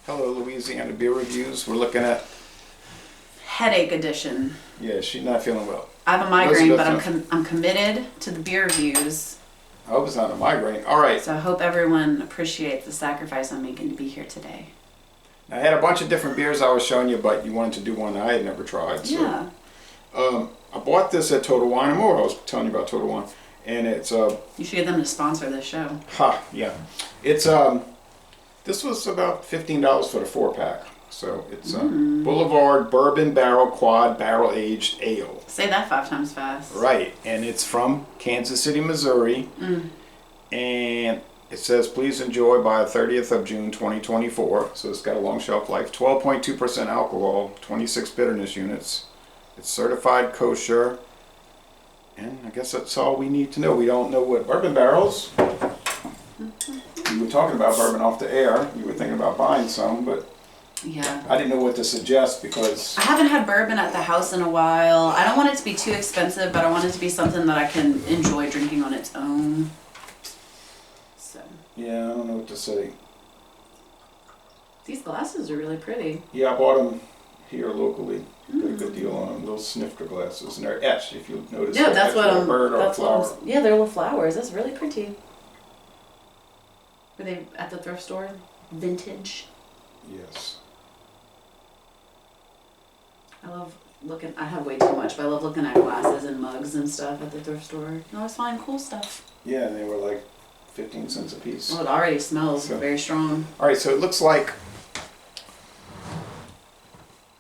Hello, Louisiana beer reviews. We're looking at. Headache edition. Yeah, she's not feeling well. I have a migraine, Elizabeth, but I'm committed to the beer reviews. I hope it's not a migraine. All right. So I hope everyone appreciates the sacrifice I'm making to be here today. I had a bunch of different beers I was showing you, but you wanted to do one I had never tried. So. Yeah. I bought this at Total Wine and More. I was telling you about Total Wine, and it's You should get them to sponsor this show. yeah. It's this was about $15 for the 4-pack. So it's Boulevard Bourbon Barrel Quad Barrel Aged Ale. Say that 5 times fast. Right, and it's from Kansas City, Missouri, and it says please enjoy by the 30th of June 2024. So it's got a long shelf life. 12.2% alcohol, 26 bitterness units. It's certified kosher, and I guess that's all we need to know. We don't know what bourbon barrels. We were talking about bourbon off the air. You were thinking about buying some, but yeah, I didn't know what to suggest because I haven't had bourbon at the house in a while. I don't want it to be too expensive, but I want it to be something that I can enjoy drinking on its own. So yeah, I don't know what to say. These glasses are really pretty. Yeah, I bought them here locally. Got a good deal on them. Little snifter glasses, and they're etched. If you notice, Yeah, that's what a bird or a flower. yeah, they're little flowers. That's really pretty. Were they at the thrift store? Vintage. Yes. I love looking. I have way too much, but I love looking at glasses and mugs and stuff at the thrift store. I always find cool stuff. Yeah, and they were like 15 cents a piece. Well, it already smells very strong. All right, so it looks like.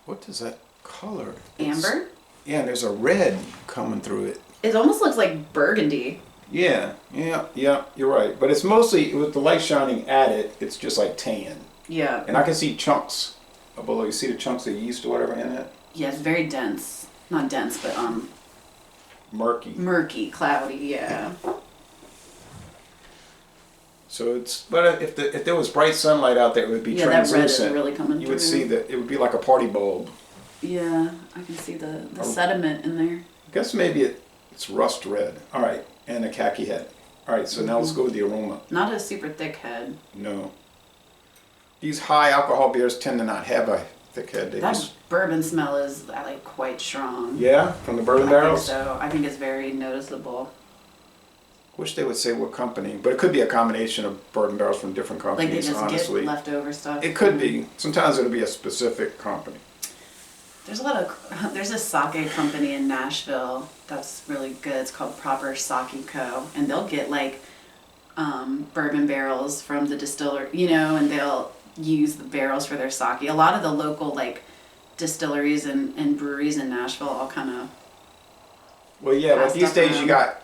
What does that color? Amber? Yeah, and there's a red coming through it. It almost looks like burgundy. Yeah, you're right. But it's mostly, with the light shining at it, it's just like tan. Yeah. And I can see chunks below. You see the chunks of yeast or whatever in it? Yeah, it's very dense. Not dense, but Murky. murky, cloudy, yeah. So it's, but if there was bright sunlight out there, it would be translucent. That red is really coming through. You would see that it would be like a party bulb. Yeah, I can see the sediment in there. I guess maybe it's rust red. All right, and a khaki head. All right, so now let's go with the aroma. Not a super thick head. No. These high alcohol beers tend to not have a thick head. That bourbon smell is like quite strong. Yeah, from the bourbon barrels? I think so. I think it's very noticeable. Wish they would say what company, but it could be a combination of bourbon barrels from different companies, Like they just honestly. get leftover stuff. It could be. Sometimes it'll be a specific company. There's a sake company in Nashville that's really good. It's called Proper Sake Co. And they'll get like bourbon barrels from the distiller, and they'll use the barrels for their sake. A lot of the local like distilleries and breweries in Nashville all kind of. Well, yeah, but these days you got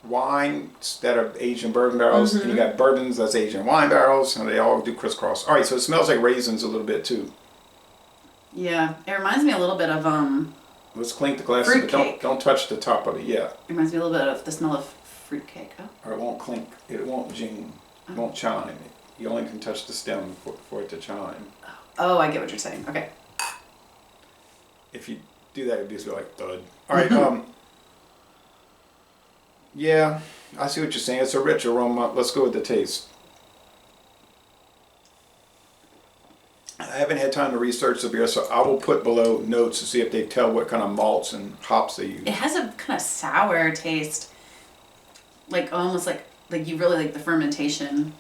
wines that are aged in bourbon barrels, and you got bourbons that's aged in wine barrels, and they all do crisscross. All right, so it smells like raisins a little bit too. Yeah, it reminds me a little bit of Let's clink the glasses, but don't touch the top of it. Yeah. It reminds me a little bit of the smell of fruitcake. Oh. Or it won't clink. It won't jing. It won't chime. You only can touch the stem for it to chime. Oh, I get what you're saying. Okay. If you do that, it'd just be like thud. All right. Yeah, I see what you're saying. It's a rich aroma. Let's go with the taste. I haven't had time to research the beer, so I will put below notes to see if they tell what kind of malts and hops they use. It has a kind of sour taste, like almost like you really like the fermentation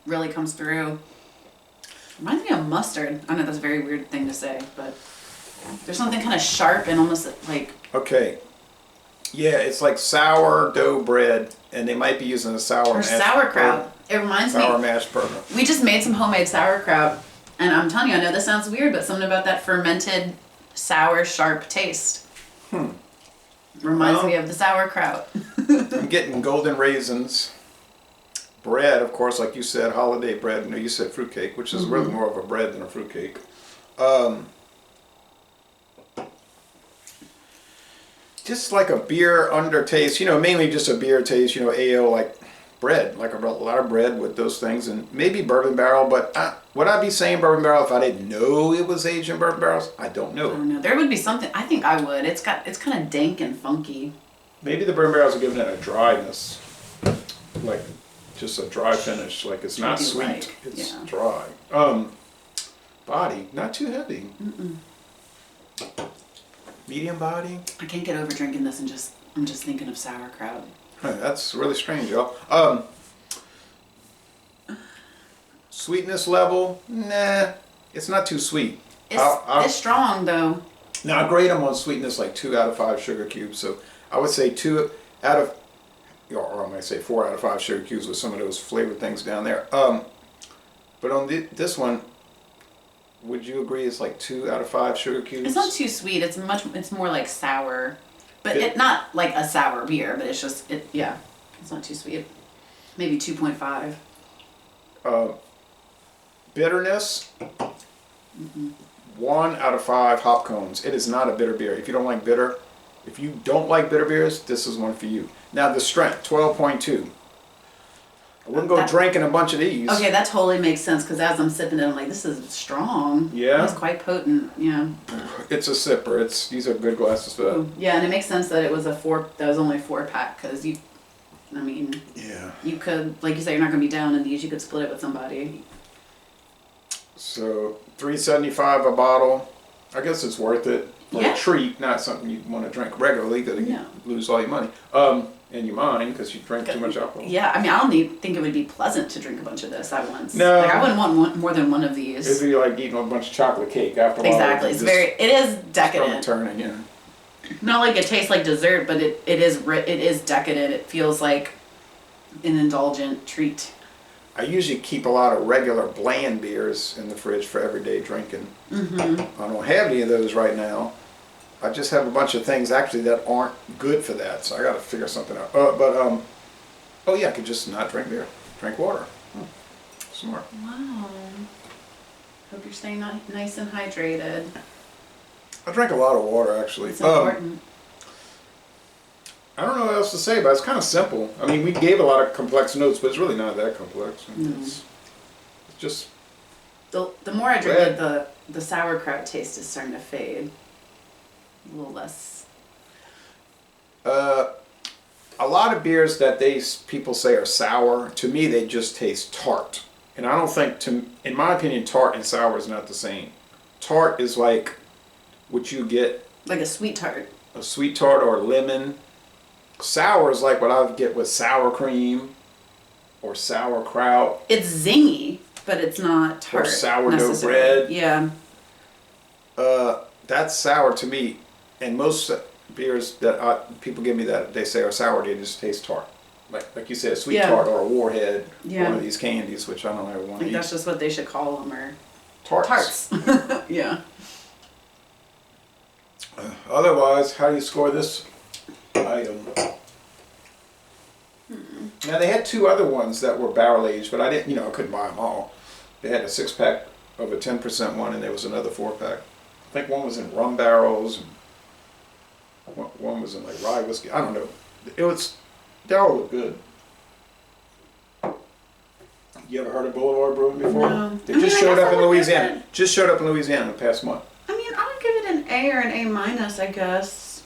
really comes through. Reminds me of mustard. I know that's a very weird thing to say, but there's something kind of sharp and almost like. Okay. Yeah, it's like sourdough bread, and they might be using a sauerkraut. It reminds me. Sour mashed bourbon. We just made some homemade sauerkraut, and I'm telling you, I know this sounds weird, but something about that fermented, sour, sharp taste. Reminds me of the sauerkraut. I'm getting golden raisins. Bread, of course, like you said, holiday bread. No, you said fruitcake, which is really more of a bread than a fruitcake. Just like a beer undertaste, mainly just a beer taste, ale, like bread, like a lot of bread with those things, and maybe bourbon barrel, but would I be saying bourbon barrel if I didn't know it was aged in bourbon barrels? I don't know. I don't know. There would be something, I think I would. It's kind of dank and funky. Maybe the bourbon barrels are giving it a dryness, like just a dry finish. Like it's not sweet, like, it's yeah. dry. Body, not too heavy. Medium body. I can't get over drinking this and I'm just thinking of sauerkraut. That's really strange, y'all. Sweetness level, nah, it's not too sweet. It's strong though. Now I grade them on sweetness like 2 out of 5 sugar cubes. So I would say 2 out of, or I might say 4 out of 5 sugar cubes with some of those flavored things down there. But on this one, would you agree it's like 2 out of 5 sugar cubes? It's not too sweet. It's more like sour, but it not like a sour beer. But it's just yeah, it's not too sweet. Maybe 2.5. Bitterness. 1 out of 5 hop cones. It is not a bitter beer. If you don't like bitter beers, this is one for you. Now the strength, 12.2. I wouldn't go drinking a bunch of these. Okay, that totally makes sense because as I'm sipping it, I'm like, this is strong. Yeah. It's quite potent. Yeah. It's a sipper. These are good glasses for that. Yeah, and it makes sense that it was only a 4-pack because yeah. You could, like you said, you're not going to be down in these. You could split it with somebody. So $3.75 a bottle. I guess it's worth it. For a treat, not something you want to drink regularly because you lose all your money. And your mind because you drink too much alcohol. Yeah, I mean, I don't think it would be pleasant to drink a bunch of this at once. No. Like, I wouldn't want more than one of these. It'd be like eating a bunch of chocolate cake after a while. Exactly. It is decadent. Turning, yeah. Not like it tastes like dessert, but it is decadent. It feels like an indulgent treat. I usually keep a lot of regular bland beers in the fridge for everyday drinking. I don't have any of those right now. I just have a bunch of things actually that aren't good for that, so I got to figure something out. Oh yeah, I could just not drink beer, drink water. Smart. Wow. Hope you're staying nice and hydrated. I drink a lot of water actually. It's important. I don't know what else to say, but it's kind of simple. I mean, we gave a lot of complex notes, but it's really not that complex. It's just the more I drink it, the sauerkraut taste is starting to fade. A little less. A lot of beers that people say are sour, to me they just taste tart. And I don't think, in my opinion, tart and sour is not the same. Tart is like what you get. Like a sweet tart. A sweet tart or lemon. Sour is like what I would get with sour cream or sauerkraut. It's zingy, but it's not tart. Or sourdough bread. Yeah. That's sour to me. And most beers that people give me that they say are sour, they just taste tart. Like you said, a sweet tart or a warhead, one of these candies, which I don't ever want to eat. That's just what they should call them, or tarts. Yeah. Otherwise, how do you score this item? Now they had 2 other ones that were barrel aged, but I didn't, I couldn't buy them all. They had a 6-pack of a 10% one, and there was another 4-pack. I think one was in rum barrels. One was in like rye whiskey. I don't know. They all look good. You ever heard of Boulevard Brewing before? No. They just showed up in Louisiana. Just showed up in Louisiana the past month. I mean, I would give it an A or an A minus, I guess.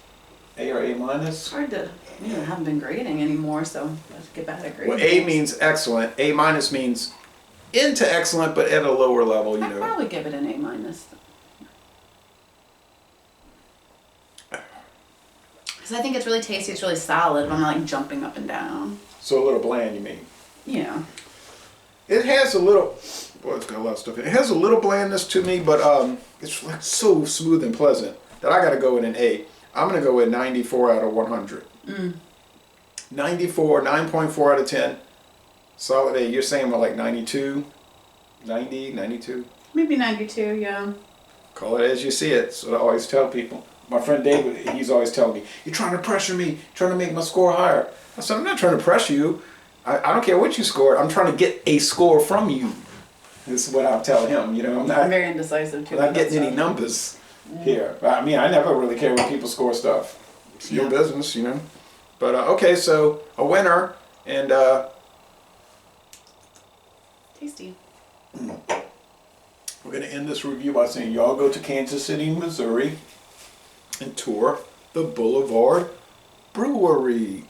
A or A minus? It's hard to, I haven't been grading anymore, so let's get back at grading. Well, A means excellent. A minus means into excellent, but at a lower level, I'd probably give it an A minus. Because I think it's really tasty, it's really solid, but I'm not like jumping up and down. So a little bland, you mean? Yeah. It has a little, boy, it's got a lot of stuff in it. It has a little blandness to me, but it's like so smooth and pleasant that I got to go with an A. I'm going to go with 94 out of 100. 94, 9.4 out of 10. Solid A. You're saying like 92, 90, 92? Maybe 92, yeah. Call it as you see it. That's what I always tell people. My friend David, he's always telling me, you're trying to pressure me, trying to make my score higher. I said, I'm not trying to pressure you. I don't care what you scored. I'm trying to get a score from you. This is what I'll tell him. I'm not. I'm very indecisive too. I'm not getting any numbers here. I mean, I never really care when people score stuff. It's your business, But okay, so a winner and tasty. We're gonna end this review by saying y'all go to Kansas City, Missouri, and tour the Boulevard Brewery.